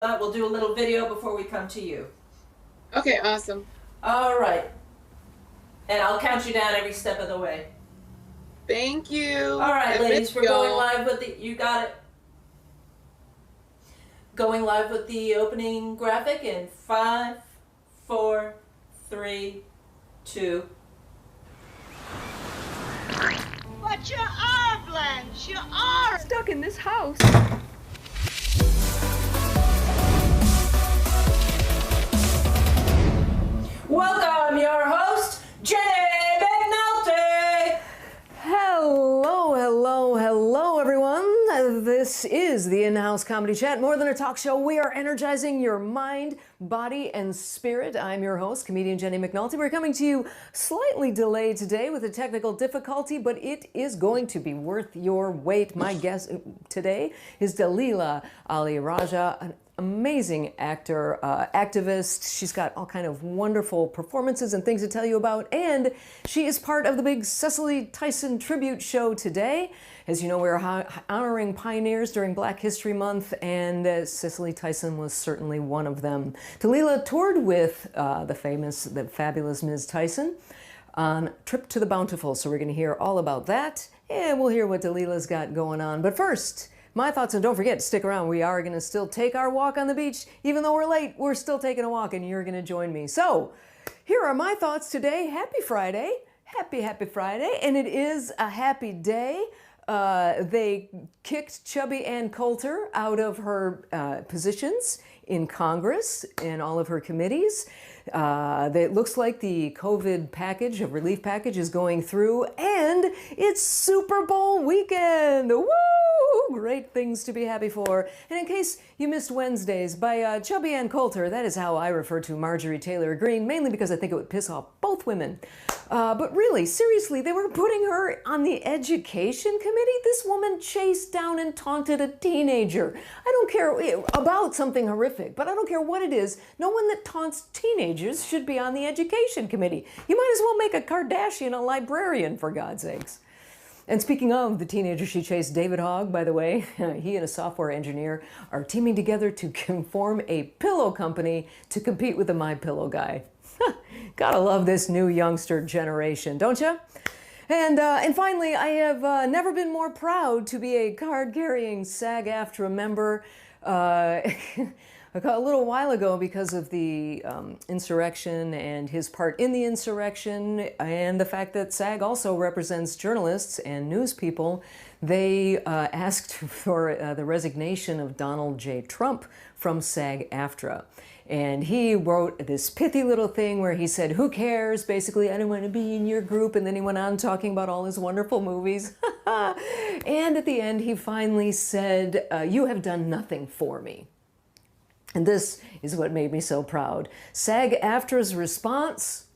We'll do a little video before we come to you. Okay, awesome. All right. And I'll count you down every step of the way. Thank you. All right, ladies, we're going live with the, you got it. Going live with the opening graphic in 5, 4, 3, 2. But you are, Blanche. You are stuck in this house. Welcome, your host, Jennie McNulty. Hello, everyone. This is the InHouse Comedy Chat. More than a talk show, we are energizing your mind, body, and spirit. I'm your host, comedian Jennie McNulty. We're coming to you slightly delayed today with a technical difficulty, but it is going to be worth your wait. My guest today is Dalila Ali Rajah, an amazing actor, activist. She's got all kind of wonderful performances and things to tell you about, and she is part of the big Cicely Tyson tribute show today. As you know, we're honoring pioneers during Black History Month, and Cicely Tyson was certainly one of them. Dalila toured with the fabulous Ms. Tyson on Trip to the Bountiful, so we're going to hear all about that, and we'll hear what Dalila's got going on. But first, my thoughts, and don't forget to stick around. We are going to still take our walk on the beach. Even though we're late, we're still taking a walk, and you're going to join me. So here are my thoughts today. Happy Friday. Happy Friday. And it is a happy day. They kicked Chubby Ann Coulter out of her positions in Congress and all of her committees. It looks like the COVID package, a relief package, is going through, and it's Super Bowl weekend. Woo! Great things to be happy for. And in case you missed Wednesdays, by Chubby Ann Coulter, that is how I refer to Marjorie Taylor Greene, mainly because I think it would piss off both women. But really, seriously, they were putting her on the Education Committee. This woman chased down and taunted a teenager. I don't care about something horrific, but I don't care what it is. No one that taunts teenagers should be on the Education Committee. You might as well make a Kardashian a librarian, for God's sakes. And speaking of the teenager she chased, David Hogg, by the way, he and a software engineer are teaming together to form a pillow company to compete with the MyPillow guy. Gotta love this new youngster generation, don't you? And finally, I have never been more proud to be a card-carrying SAG-AFTRA member. A little while ago, because of the insurrection and his part in the insurrection, and the fact that SAG also represents journalists and news people, they asked for the resignation of Donald J. Trump from SAG-AFTRA. And he wrote this pithy little thing where he said, "Who cares? Basically, I don't want to be in your group." And then he went on talking about all his wonderful movies. And at the end, he finally said, "You have done nothing for me." And this is what made me so proud. SAG-AFTRA's response: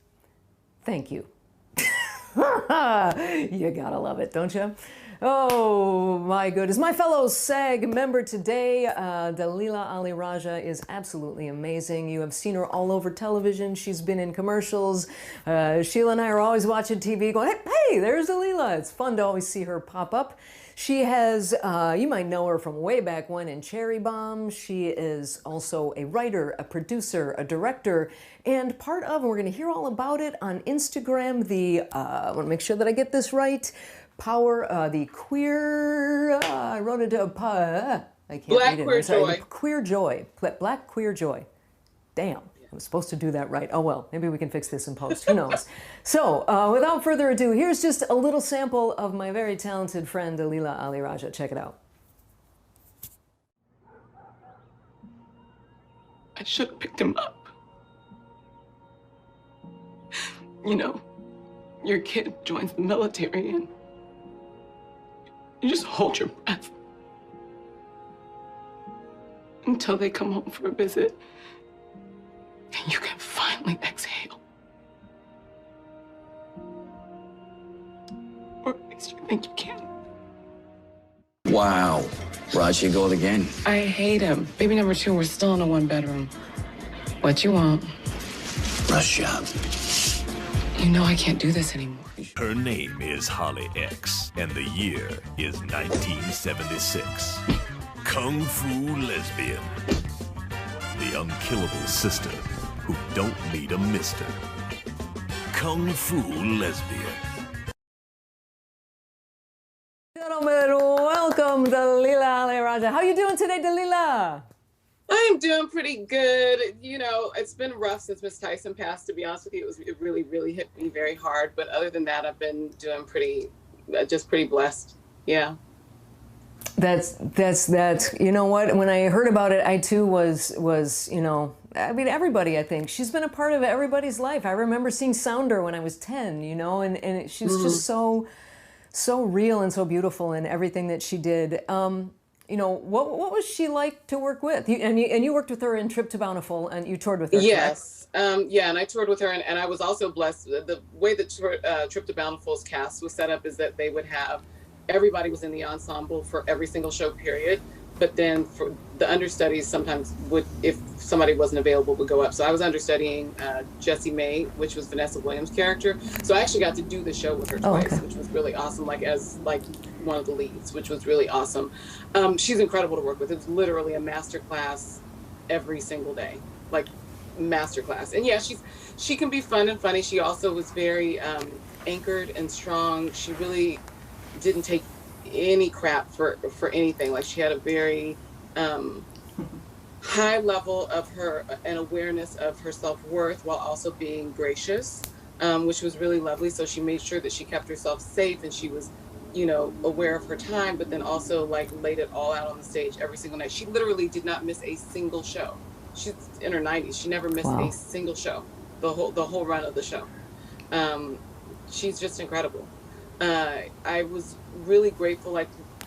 thank you. You gotta love it, don't you? Oh my goodness. My fellow SAG member today, Dalila Ali Rajah, is absolutely amazing. You have seen her all over television. She's been in commercials. Sheila and I are always watching TV going, hey, there's Dalila. It's fun to always see her pop up. She has, you might know her from way back when in Cherry Bomb. She is also a writer, a producer, a director, and part of, and we're going to hear all about it on Instagram, I want to make sure that I get this right, the queer, I wrote it down, I can't Black read it. Queer Joy. Queer Joy, Black Queer Joy. Damn. I was supposed to do that right. Oh well, maybe we can fix this in post. Who knows? So, without further ado, here's just a little sample of my very talented friend, Dalila Ali Rajah. Check it out. I should have picked him up. You know, your kid joins the military and you just hold your breath until they come home for a visit. And you can finally exhale. Or at least you think you can. Wow. Raji gold again. I hate him. Baby number 2, we're still in a 1-bedroom. What you want? Rush job. You know I can't do this anymore. Her name is Holly X, and the year is 1976. Kung Fu lesbian. the unkillable sister who don't need a mister. Kung Fu Lesbian. Gentlemen, welcome Dalila Ali Rajah. How you doing today, Dalila? I'm doing pretty good. You know, it's been rough since Miss Tyson passed, to be honest with you. It really, really hit me very hard. But other than that, I've been doing pretty blessed. Yeah. That's, you know what, when I heard about it, I too was, you know, I mean, everybody, I think. She's been a part of everybody's life. I remember seeing Sounder when I was 10, you know, and she was just so real and so beautiful in everything that she did. You know, what was she like to work with? And you worked with her in Trip to Bountiful, and you toured with her. Yes. Yeah, and I toured with her, and I was also blessed. The way that Trip to Bountiful's cast was set up is that they would have, everybody was in the ensemble for every single show period, but then for the understudies sometimes would, if somebody wasn't available, would go up. So I was understudying Jessie May, which was Vanessa Williams' character. So I actually got to do the show with her twice, which was really awesome, as one of the leads, which was really awesome. She's incredible to work with. It's literally a master class every single day, masterclass. And yeah, she can be fun and funny. She also was very anchored and strong. She really didn't take any crap for anything. She had a very high level of her and awareness of her self-worth while also being gracious, which was really lovely. So she made sure that she kept herself safe, and she was, you know, aware of her time, but then also laid it all out on the stage every single night. She literally did not miss a single show. She's in her 90s. She never missed a single show, the whole run of the show. She's just incredible. I was really grateful,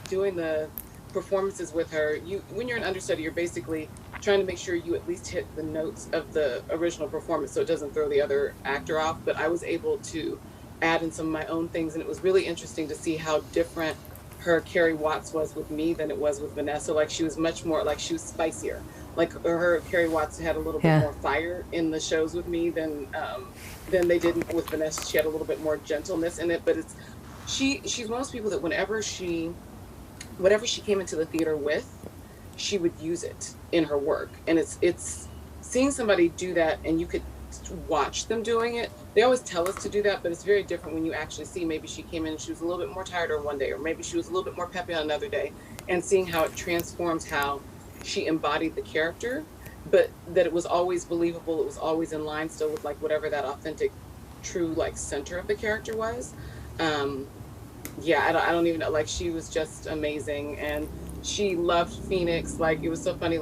doing the performances with her. When you're an understudy, you're basically trying to make sure you at least hit the notes of the original performance so it doesn't throw the other actor off. But I was able to add in some of my own things, and it was really interesting to see how different her Carrie Watts was with me than it was with Vanessa. She was much more, she was spicier. Her Carrie Watts had a little bit more fire in the shows with me than they did with Vanessa. She had a little bit more gentleness in it, but she's one of those people that whatever she came into the theater with, she would use it in her work. And it's seeing somebody do that, and you could watch them doing it. They always tell us to do that, but it's very different when you actually see, maybe she came in and she was a little bit more tired on one day, or maybe she was a little bit more peppy on another day, and seeing how it transforms how she embodied the character, but that it was always believable, it was always in line still with whatever that authentic, true center of the character was. Yeah, I don't even know, she was just amazing, and she loved Phoenix. It was so funny,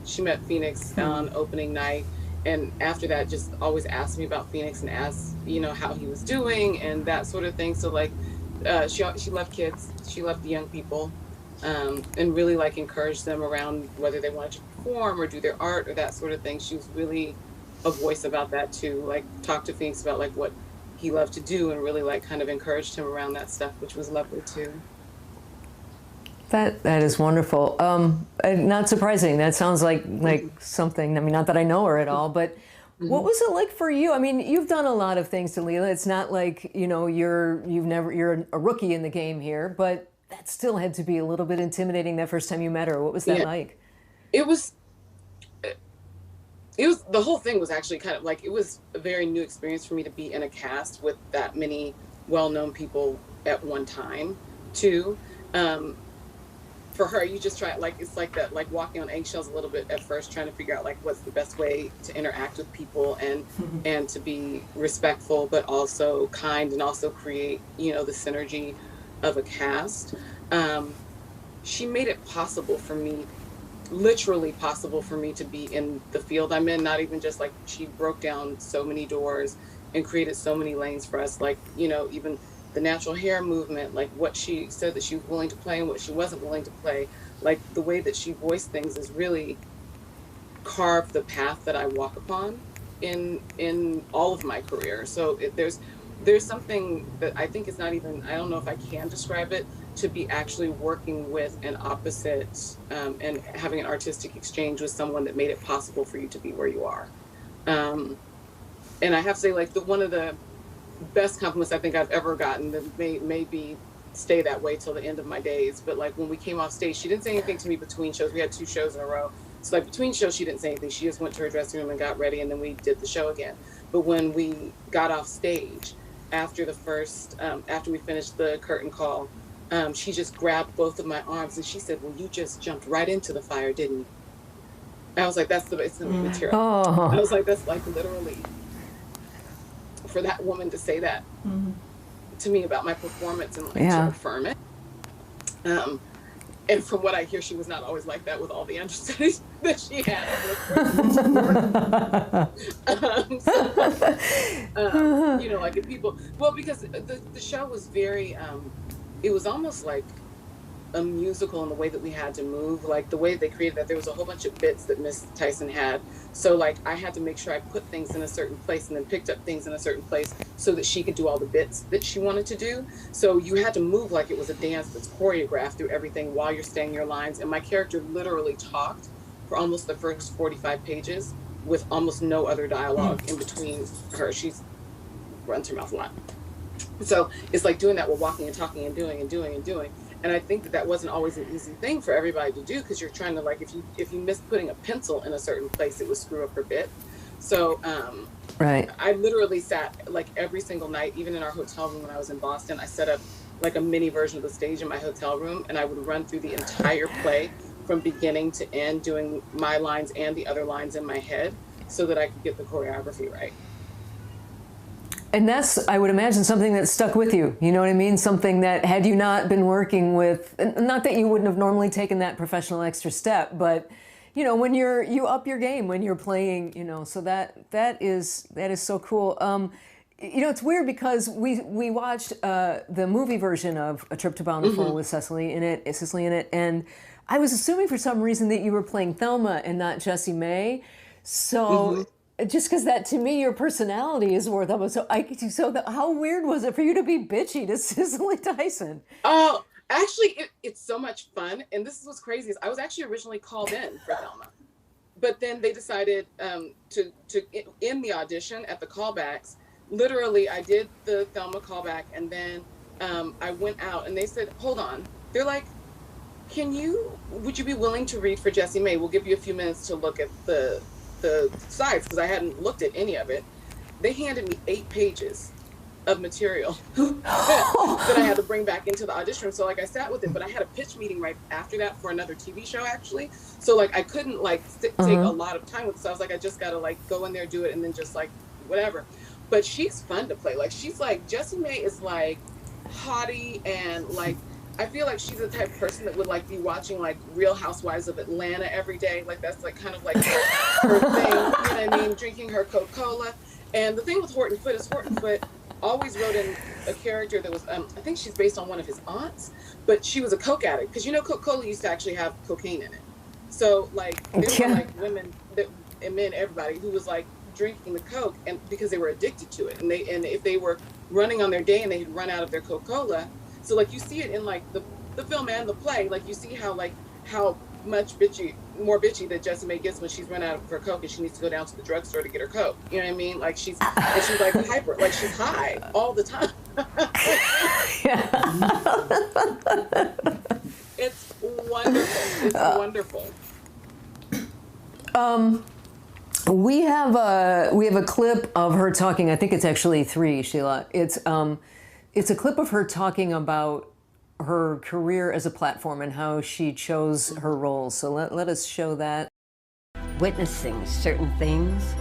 she met Phoenix on opening night, and after that just always asked me about Phoenix and asked, how he was doing and that sort of thing. So she loved kids, she loved the young people, and really encouraged them around whether they wanted to perform or do their art or that sort of thing. She was really a voice about that too. Talked to Phoenix about what he loved to do, and really kind of encouraged him around that stuff, which was lovely too. That is wonderful. Not surprising. That sounds like something. I mean, not that I know her at all, but what was it like for you? I mean, you've done a lot of things, Dalila. It's not you're a rookie in the game here, but that still had to be a little bit intimidating that first time you met her. What was that like? It was the whole thing was actually kind of it was a very new experience for me to be in a cast with that many well-known people at one time too. For her, you just try it's that walking on eggshells a little bit at first, trying to figure out what's the best way to interact with people and to be respectful but also kind, and also create the synergy of a cast. She made it possible for me, literally possible for me, to be in the field I'm in. Not even just she broke down so many doors and created so many lanes for us, even the natural hair movement, what she said that she was willing to play and what she wasn't willing to play. The way that she voiced things is really carved the path that I walk upon in all of my career. So there's something that I think is not even, I don't know if I can describe it, to be actually working with an opposite and having an artistic exchange with someone that made it possible for you to be where you are. And I have to say, one of the best compliments I think I've ever gotten, that maybe stay that way till the end of my days, but when we came off stage, she didn't say anything to me between shows. We had 2 shows in a row, So like between shows, she didn't say anything. She just went to her dressing room and got ready, and then we did the show again. But when we got off stage after the first, after we finished the curtain call, she just grabbed both of my arms and she said, "Well, you just jumped right into the fire, didn't you?" I was like, it's the material. Oh. I was like, that's like literally for that woman to say that to me about my performance and like to affirm it. And from what I hear, she was not always like that with all the understudies that she had. You know, like if people, well, because the show was very, it was almost like a musical in the way that we had to move, like the way they created that. There was a whole bunch of bits that Miss Tyson had. So like I had to make sure I put things in a certain place and then picked up things in a certain place so that she could do all the bits that she wanted to do. So you had to move like it was a dance that's choreographed through everything while you're saying your lines. And my character literally talked for almost the first 45 pages with almost no other dialogue in between her. She's runs her mouth a lot. So it's like doing that while walking and talking and doing and doing and doing. And I think that wasn't always an easy thing for everybody to do, because you're trying to, like, if you missed putting a pencil in a certain place, it would screw up her bit. So right. I literally sat like every single night, even in our hotel room when I was in Boston, I set up like a mini version of the stage in my hotel room, and I would run through the entire play from beginning to end, doing my lines and the other lines in my head so that I could get the choreography right. And that's, I would imagine, something that stuck with you. You know what I mean? Something that had you not been working with, not that you wouldn't have normally taken that professional extra step, but you know, when you up your game when you're playing, you know, so that is so cool. You know, it's weird because we watched the movie version of A Trip to Bountiful with Cicely in it, and I was assuming for some reason that you were playing Thelma and not Jessie May. So just because that, to me, your personality is more Thelma. So how weird was it for you to be bitchy to Cicely Tyson? Oh, actually, it's so much fun. And this is what's crazy is I was actually originally called in for Thelma. But then they decided to in the audition at the callbacks, literally I did the Thelma callback, and then I went out and they said, hold on. They're like, would you be willing to read for Jessie May? We'll give you a few minutes to look at the sides, because I hadn't looked at any of it. They handed me 8 pages of material that I had to bring back into the audition room. So like I sat with it, but I had a pitch meeting right after that for another TV show actually. So like I couldn't like take a lot of time with it. So I was like, I just gotta like go in there, do it, and then just like whatever. But she's fun to play. Like she's like, Jessie May is like haughty, and like I feel like she's the type of person that would like be watching like Real Housewives of Atlanta every day. Like that's like kind of like her thing, you know what I mean? Drinking her Coca-Cola. And the thing with Horton Foote is Horton Foote always wrote in a character that was, I think she's based on one of his aunts, but she was a Coke addict. Because you know Coca-Cola used to actually have cocaine in it. So like there were like women and men, everybody who was like drinking the Coke, and because they were addicted to it. And if they were running on their day and they had run out of their Coca-Cola, so like you see it in like the film and the play, like you see how much more bitchy that Jessie May gets when she's run out of her Coke and she needs to go down to the drugstore to get her Coke. You know what I mean? Like she's like hyper, like she's high all the time. It's wonderful. It's wonderful. We have a clip of her talking. I think it's actually 3, Sheila. It's a clip of her talking about her career as a platform and how she chose her roles. So let us show that. Witnessing certain things,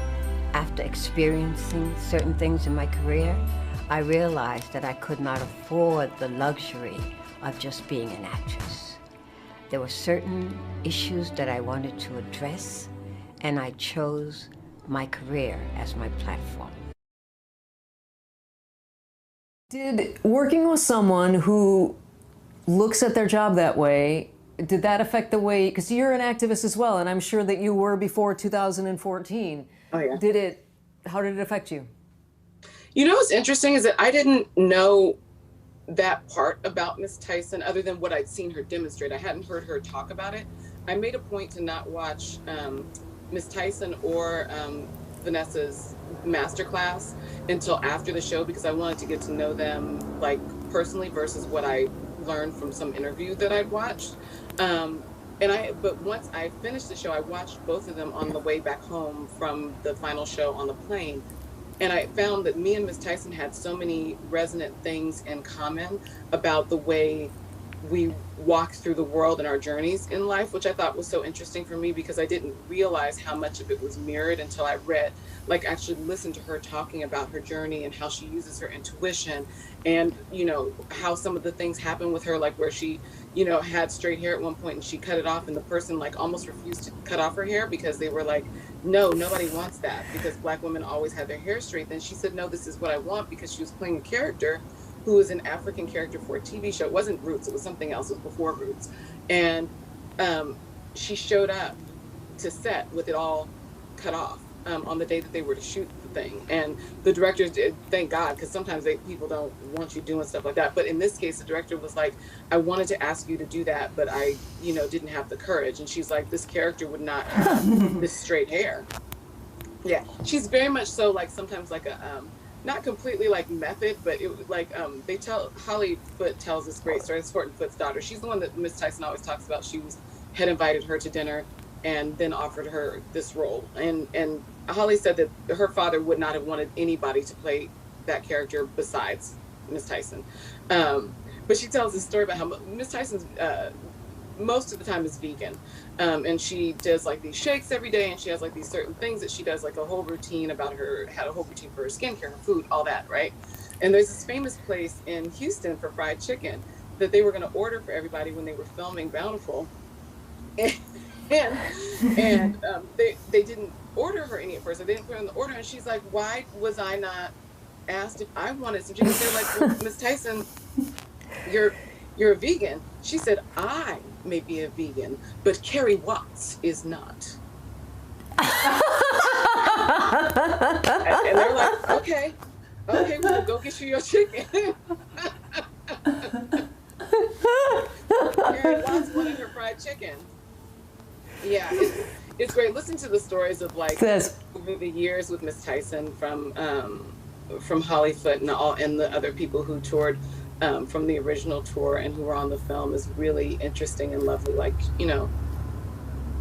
after experiencing certain things in my career, I realized that I could not afford the luxury of just being an actress. There were certain issues that I wanted to address, and I chose my career as my platform. Did working with someone who looks at their job that way, did that affect the way, because you're an activist as well, and I'm sure that you were before 2014. Oh yeah. How did it affect you? You know what's interesting is that I didn't know that part about Miss Tyson other than what I'd seen her demonstrate. I hadn't heard her talk about it. I made a point to not watch Miss Tyson or Vanessa's masterclass until after the show, because I wanted to get to know them like personally versus what I learned from some interview that I'd watched. But once I finished the show, I watched both of them on the way back home from the final show on the plane. And I found that me and Miss Tyson had so many resonant things in common about the way we walk through the world and our journeys in life, which I thought was so interesting for me, because I didn't realize how much of it was mirrored until I read, like actually listened to her talking about her journey and how she uses her intuition, and, you know, how some of the things happen with her, like where she, you know, had straight hair at one point and she cut it off, and the person like almost refused to cut off her hair because they were like, no, nobody wants that, because Black women always had their hair straight. Then she said, no, this is what I want, because she was playing a character who was an African character for a TV show. It wasn't Roots, it was something else, it was before Roots. And she showed up to set with it all cut off on the day that they were to shoot the thing. And the directors did, thank God, because sometimes people don't want you doing stuff like that. But in this case, the director was like, I wanted to ask you to do that, but I, you know, didn't have the courage. And she's like, this character would not have this straight hair. Yeah, she's very much so like sometimes like a, not completely like method, but it was like they tell, Holly Foote tells this great story. It's Horton Foote's daughter. She's the one that Miss Tyson always talks about. She had invited her to dinner and then offered her this role. And Holly said that her father would not have wanted anybody to play that character besides Miss Tyson. But she tells this story about how Miss Tyson's most of the time is vegan. And she does like these shakes every day, and she has like these certain things that she does, like a whole routine about had a whole routine for her skincare, her food, all that, right? And there's this famous place in Houston for fried chicken that they were going to order for everybody when they were filming Bountiful. And they didn't order her any at first. They didn't put her in the order, and she's like, why was I not asked if I wanted some chicken? They're like, well, Miss Tyson, you're a vegan. She said, I may be a vegan, but Carrie Watts is not. And they're like, okay, we'll go get you your chicken. Carrie Watts wanted her fried chicken. Yeah, it's great. Listen to the stories of like over the years with Miss Tyson from Holly Foote and the other people who toured from the original tour and who were on the film is really interesting and lovely. Like, you know,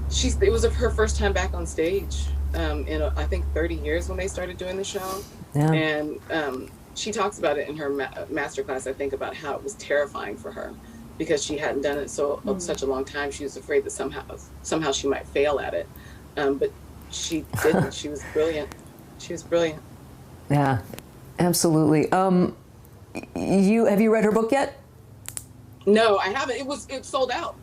it was her first time back on stage in I think 30 years when they started doing the show. Yeah. And she talks about it in her masterclass, I think, about how it was terrifying for her because she hadn't done it such a long time. She was afraid that somehow she might fail at it. But she didn't. She was brilliant. She was brilliant. Yeah, absolutely. Have you read her book yet? No, I haven't. It sold out.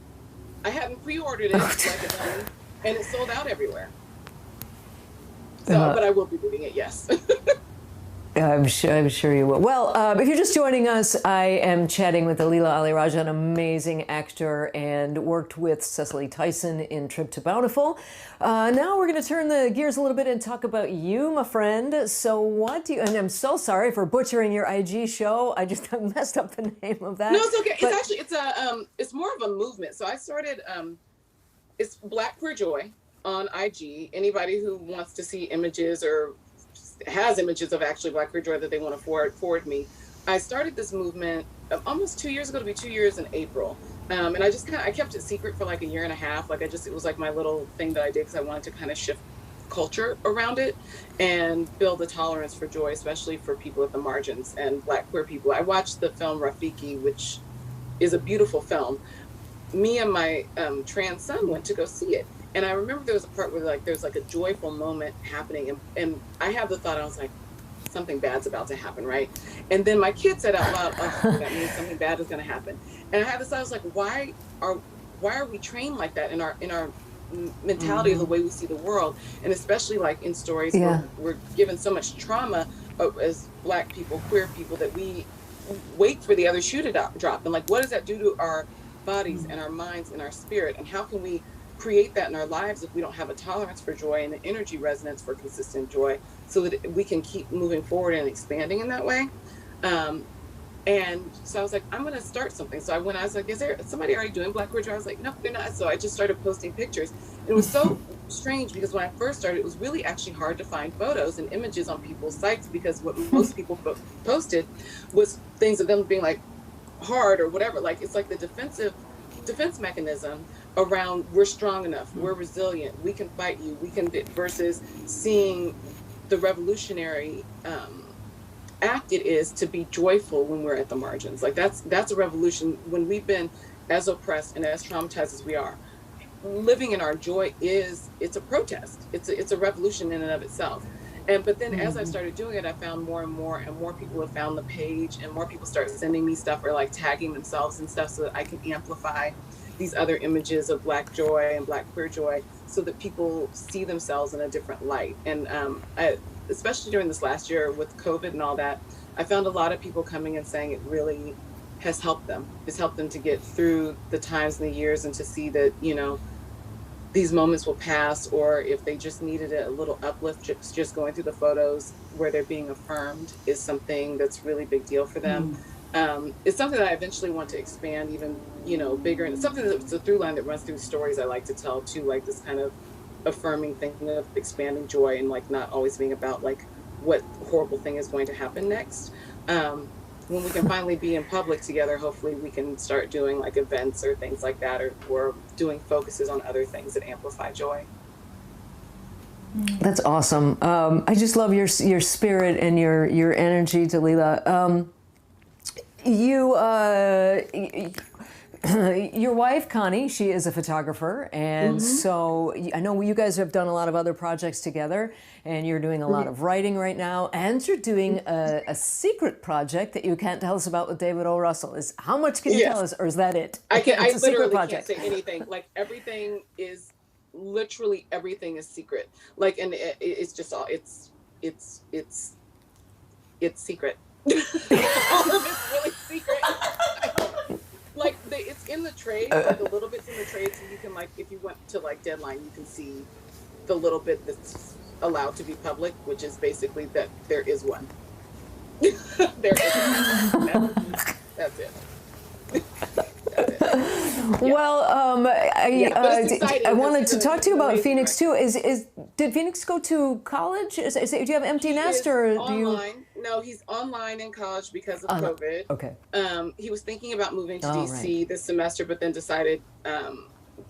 I hadn't pre-ordered it, and it sold out everywhere. So, but I will be reading it. Yes. I'm sure you will. Well, if you're just joining us, I am chatting with Dalila Ali Rajah, an amazing actor, and worked with Cicely Tyson in Trip to Bountiful. Now we're going to turn the gears a little bit and talk about you, my friend. So what do you, and I'm so sorry for butchering your IG show. I just messed up the name of that. No, it's okay. But it's more of a movement. So I started, it's Black Queer Joy on IG. Anybody who wants to see images or has images of actually Black Queer Joy that they want to forward me. I started this movement almost 2 years ago, to be 2 years in April. And I just I kept it secret for like a year and a half. Like it was like my little thing that I did because I wanted to kind of shift culture around it and build a tolerance for joy, especially for people at the margins and Black queer people. I watched the film Rafiki, which is a beautiful film. Me and my trans son went to go see it. And I remember there was a part where there's like a joyful moment happening. And I had the thought, I was like, something bad's about to happen, right? And then my kid said out loud, oh, that means something bad is going to happen. And I had this thought, I was like, why are we trained like that in our mentality of the way we see the world? And especially like in stories where we're given so much trauma as Black people, queer people, that we wait for the other shoe to drop. And like, what does that do to our bodies and our minds and our spirit? And how can we create that in our lives if we don't have a tolerance for joy and an energy resonance for consistent joy, so that we can keep moving forward and expanding in that way? And so I was like, I'm going to start something. So I was like, is there somebody already doing Black Queer Joy? I was like, no, they're not. So I just started posting pictures. And it was so strange because when I first started, it was really actually hard to find photos and images on people's sites, because what most people posted was things of them being like hard or whatever. Like it's like the defense mechanism around we're strong enough, we're resilient, we can fight you, we can, versus seeing the revolutionary act it is to be joyful when we're at the margins. Like that's a revolution. When we've been as oppressed and as traumatized as we are, living in our joy it's a protest. It's a revolution in and of itself. But then as I started doing it, I found more and more people have found the page, and more people start sending me stuff or like tagging themselves and stuff so that I can amplify these other images of Black joy and Black queer joy so that people see themselves in a different light. And especially during this last year with COVID and all that, I found a lot of people coming and saying it really has helped them. It's helped them to get through the times and the years, and to see that, these moments will pass, or if they just needed a little uplift, just going through the photos where they're being affirmed is something that's really big deal for them. It's something that I eventually want to expand even, bigger. And it's something that's a through line that runs through stories I like to tell too, like this kind of affirming thing of expanding joy, and like not always being about like what horrible thing is going to happen next. When we can finally be in public together, hopefully we can start doing like events or things like that, or doing focuses on other things that amplify joy. That's awesome. I just love your spirit and your energy, Dalila. Your wife, Connie, she is a photographer, and so I know you guys have done a lot of other projects together, and you're doing a lot of writing right now, and you're doing a secret project that you can't tell us about with David O. Russell. How much can you tell us, or is that it? I literally can't say anything. Like literally everything is secret. Like, and it's just all, it's secret. All of it's really secret. Like it's in the trade, like a little bit's in the trade, so you can, like, if you went to like Deadline, you can see the little bit that's allowed to be public, which is basically that there is one. There is one. That's it. Well, I wanted to talk to you about Phoenix too. Did Phoenix go to college? Do you have empty nest, or do online. No, he's online in college because of COVID. Okay. He was thinking about moving to DC this semester, but then decided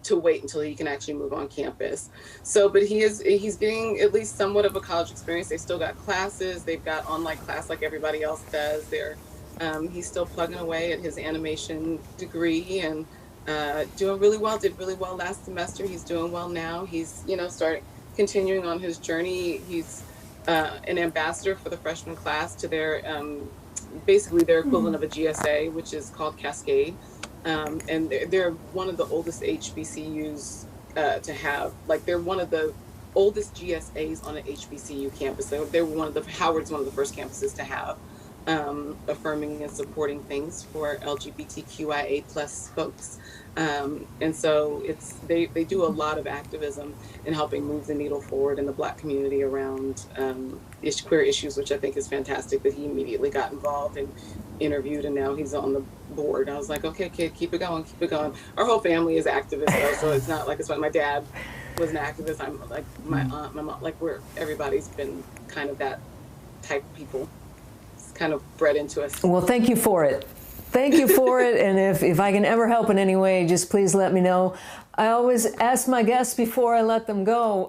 to wait until he can actually move on campus. So, but he's getting at least somewhat of a college experience. They still got classes. They've got online class like everybody else does. He's still plugging away at his animation degree and doing really well. Did really well last semester. He's doing well now. He's continuing on his journey. He's an ambassador for the freshman class to their basically their equivalent of a GSA, which is called Cascade. And they're one of the oldest HBCUs to have, like, they're one of the oldest GSAs on an HBCU campus. Howard's one of the first campuses to have affirming and supporting things for LGBTQIA plus folks. And so they do a lot of activism in helping move the needle forward in the Black community around queer issues, which I think is fantastic that he immediately got involved and interviewed, and now he's on the board. I was like, okay, kid, keep it going, keep it going. Our whole family is activists, though, so it's not like it's like my dad was an activist. I'm like my aunt, my mom, like everybody's been kind of that type of people. It's kind of bred into us. Well, thank you for it. Thank you for it, and if I can ever help in any way, just please let me know. I always ask my guests before I let them go,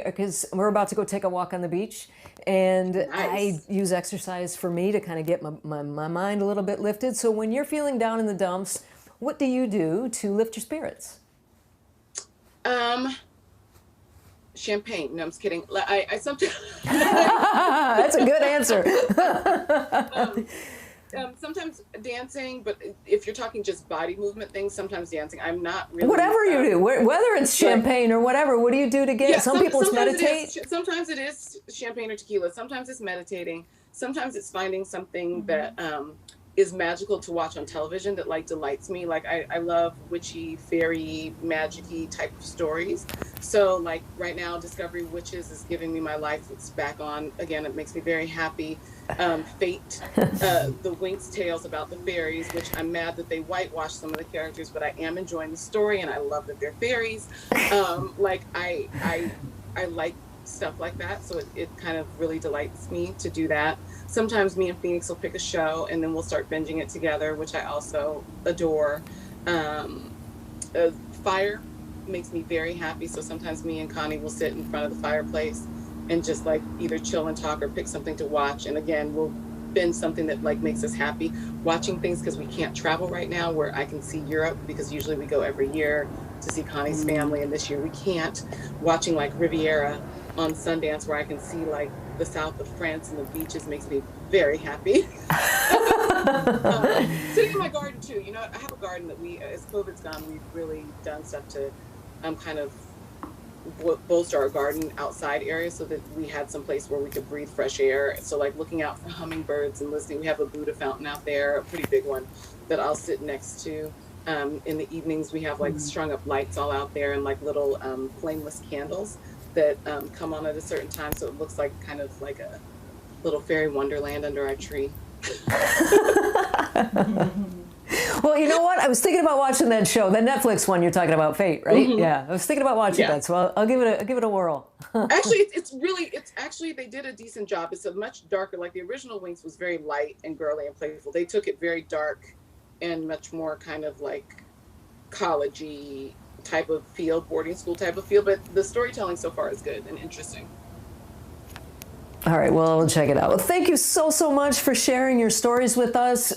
because we're about to go take a walk on the beach, and nice. I use exercise for me to kind of get my mind a little bit lifted. So when you're feeling down in the dumps, what do you do to lift your spirits? Champagne. No, I'm just kidding. I sometimes. That's a good answer. Sometimes dancing, but if you're talking just body movement things, sometimes dancing. I'm not really. Whatever you do, whether it's champagne or whatever, what do you do to get? Some people it's meditate. Sometimes it is champagne or tequila. Sometimes it's meditating. Sometimes it's finding something that is magical to watch on television that like delights me. Like I love witchy, fairy, magic-y type of stories. So like right now, Discovery Witches is giving me my life. It's back on again. It makes me very happy. Fate, the Winx tales about the fairies, which I'm mad that they whitewashed some of the characters, but I am enjoying the story and I love that they're fairies. Like I like stuff like that, so it kind of really delights me to do that. Sometimes me and Phoenix will pick a show and then we'll start binging it together, which I also adore. fire makes me very happy. So sometimes me and Connie will sit in front of the fireplace and just like either chill and talk or pick something to watch. And again, we'll binge something that like makes us happy. Watching things because we can't travel right now, where I can see Europe because usually we go every year to see Connie's family, and this year we can't. Watching like Riviera on Sundance, where I can see like the south of France and the beaches, makes me very happy. Sitting in my garden too. You know, I have a garden that we, as COVID's gone, we've really done stuff to kind of bolster our garden outside area so that we had some place where we could breathe fresh air. So like looking out for hummingbirds and listening. We have a Buddha fountain out there, a pretty big one that I'll sit next to. In the evenings, we have like strung up lights all out there and like little flameless candles that come on at a certain time. So it looks like kind of like a little fairy wonderland under our tree. Well, you know what? I was thinking about watching that show, the Netflix one you're talking about, Fate, right? Yeah, I was thinking about watching that, so I'll give it a whirl. Actually, it's actually they did a decent job. It's a much darker. Like the original Winx was very light and girly and playful. They took it very dark and much more kind of like college-y type of feel, boarding school type of feel. But the storytelling so far is good and interesting. All right, well, we'll check it out. Well, thank you so much for sharing your stories with us.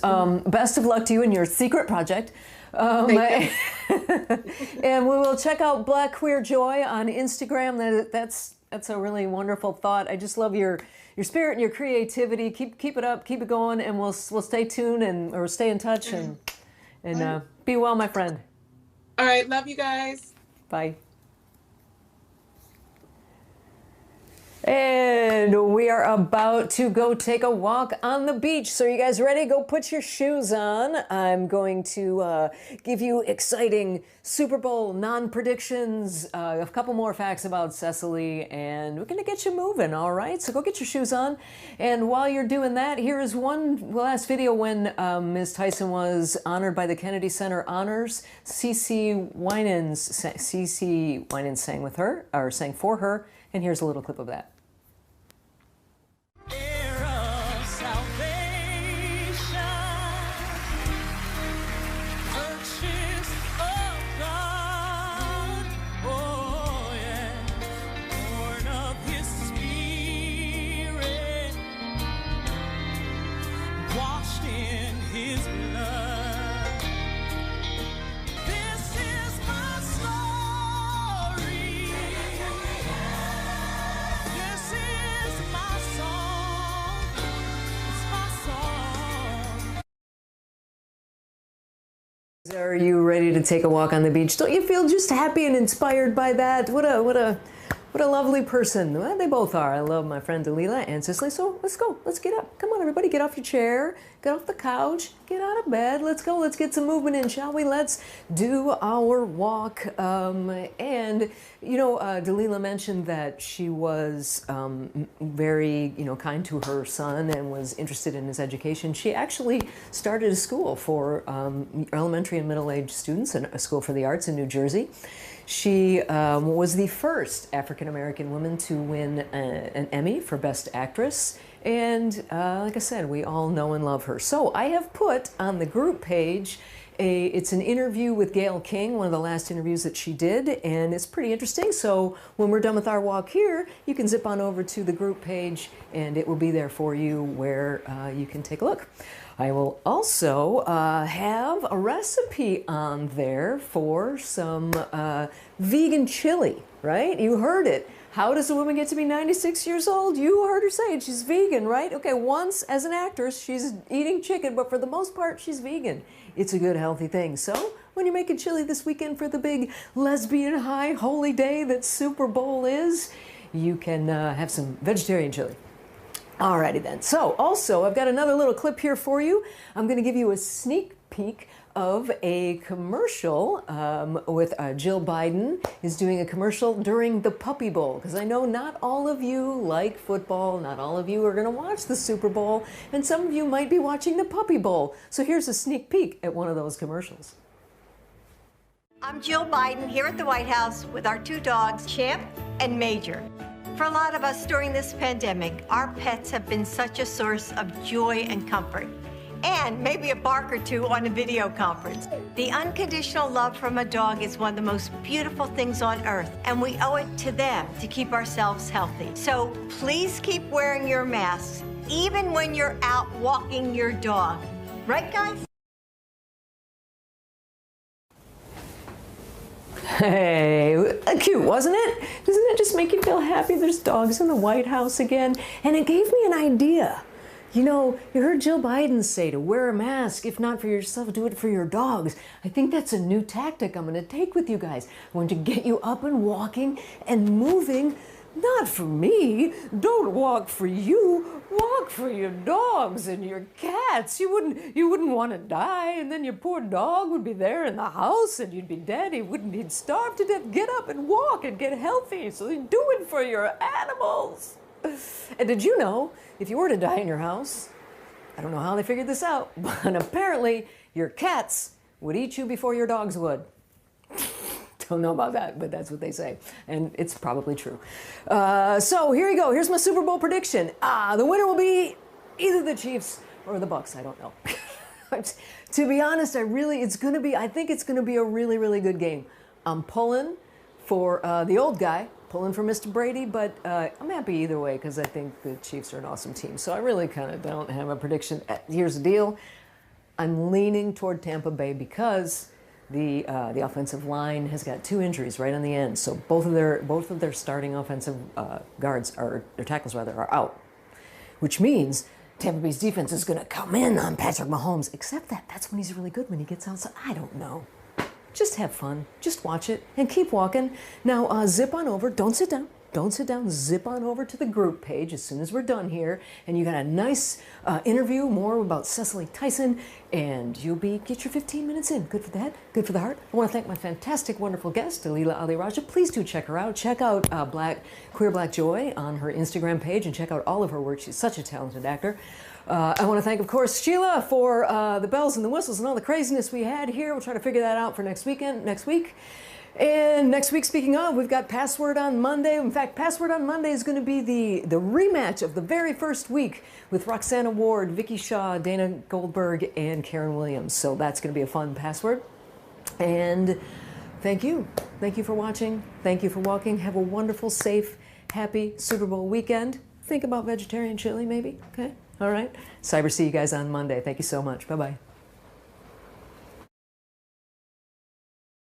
Best of luck to you in your secret project. And we will check out Black Queer Joy on Instagram. That's a really wonderful thought. I just love your spirit and your creativity. Keep it up, keep it going, and we'll stay tuned or stay in touch and be well, my friend. All right, love you guys. Bye. And we are about to go take a walk on the beach. So are you guys ready? Go put your shoes on. I'm going to give you exciting Super Bowl non-predictions, a couple more facts about Cecily, and we're going to get you moving, all right? So go get your shoes on. And while you're doing that, here is one last video when Ms. Tyson was honored by the Kennedy Center Honors. CeCe Winans sang with her, or sang for her. And here's a little clip of that. Are you ready to take a walk on the beach? Don't you feel just happy and inspired by that? What a lovely person. Well, they both are. I love my friend Dalila and Cecily. So let's go. Let's get up. Come on, everybody. Get off your chair. Get off the couch. Get out of bed. Let's go. Let's get some movement in, shall we? Let's do our walk. And, you know, Dalila mentioned that she was very, kind to her son and was interested in his education. She actually started a school for elementary and middle-aged students, and a school for the arts in New Jersey. She was the first African-American woman to win an Emmy for Best Actress. And like I said, we all know and love her. So I have put on the group page, it's an interview with Gayle King, one of the last interviews that she did, and it's pretty interesting. So when we're done with our walk here, you can zip on over to the group page and it will be there for you where you can take a look. I will also have a recipe on there for some vegan chili, right? You heard it. How does a woman get to be 96 years old? You heard her say it. She's vegan, right? Okay, once as an actress, she's eating chicken, but for the most part, she's vegan. It's a good, healthy thing. So when you're making chili this weekend for the big lesbian high holy day that Super Bowl is, you can have some vegetarian chili. Alrighty then. So also, I've got another little clip here for you. I'm going to give you a sneak peek of a commercial with Jill Biden is doing a commercial during the Puppy Bowl, because I know not all of you like football, not all of you are going to watch the Super Bowl, and some of you might be watching the Puppy Bowl. So here's a sneak peek at one of those commercials. I'm Jill Biden here at the White House with our two dogs, Champ and Major. For a lot of us during this pandemic, our pets have been such a source of joy and comfort. and maybe a bark or two on a video conference. The unconditional love from a dog is one of the most beautiful things on earth, and we owe it to them to keep ourselves healthy. So please keep wearing your masks, even when you're out walking your dog. Right, guys? Hey, cute, wasn't it? Doesn't it just make you feel happy there's dogs in the White House again? And it gave me an idea. You know, you heard Jill Biden say to wear a mask, if not for yourself, do it for your dogs. I think that's a new tactic I'm gonna take with you guys. I want to get you up and walking and moving. Not for me. Don't walk for you. Walk for your dogs and your cats. You wouldn't want to die, and then your poor dog would be there in the house and you'd be dead. He'd starve to death. Get up and walk and get healthy. So you do it for your animals. And did you know, if you were to die in your house, I don't know how they figured this out, but apparently your cats would eat you before your dogs would. Don't know about that, but that's what they say, and it's probably true. So here you go. Here's my Super Bowl prediction. The winner will be either the Chiefs or the Bucks. I don't know. To be honest, I think it's gonna be a really, really good game. I'm pulling for the old guy, pulling for Mr. Brady, but I'm happy either way because I think the Chiefs are an awesome team. So I really kind of don't have a prediction. Here's the deal. I'm leaning toward Tampa Bay because the offensive line has got 2 injuries right on the end, so both of their starting offensive guards, or their tackles rather, are out, which means Tampa Bay's defense is going to come in on Patrick Mahomes. Except that's when he's really good, when he gets outside. I don't know. Just have fun. Just watch it and keep walking. Now zip on over. Don't sit down. Don't sit down. Zip on over to the group page as soon as we're done here, and you got a nice interview more about Cicely Tyson, and you'll get your 15 minutes in. Good for the head, good for the heart. I want to thank my fantastic, wonderful guest, Dalila Ali Rajah. Please do check her out. Check out Queer Black Joy on her Instagram page, and check out all of her work. She's such a talented actor. I want to thank, of course, Sheila for the bells and the whistles and all the craziness we had here. We'll try to figure that out for next week. And next week, speaking of, we've got Password on Monday. In fact, Password on Monday is going to be the rematch of the very first week with Roxana Ward, Vicky Shaw, Dana Goldberg, and Karen Williams. So that's going to be a fun password. And thank you. Thank you for watching. Thank you for walking. Have a wonderful, safe, happy Super Bowl weekend. Think about vegetarian chili, maybe. Okay? All right. Cyber, see you guys on Monday. Thank you so much. Bye-bye.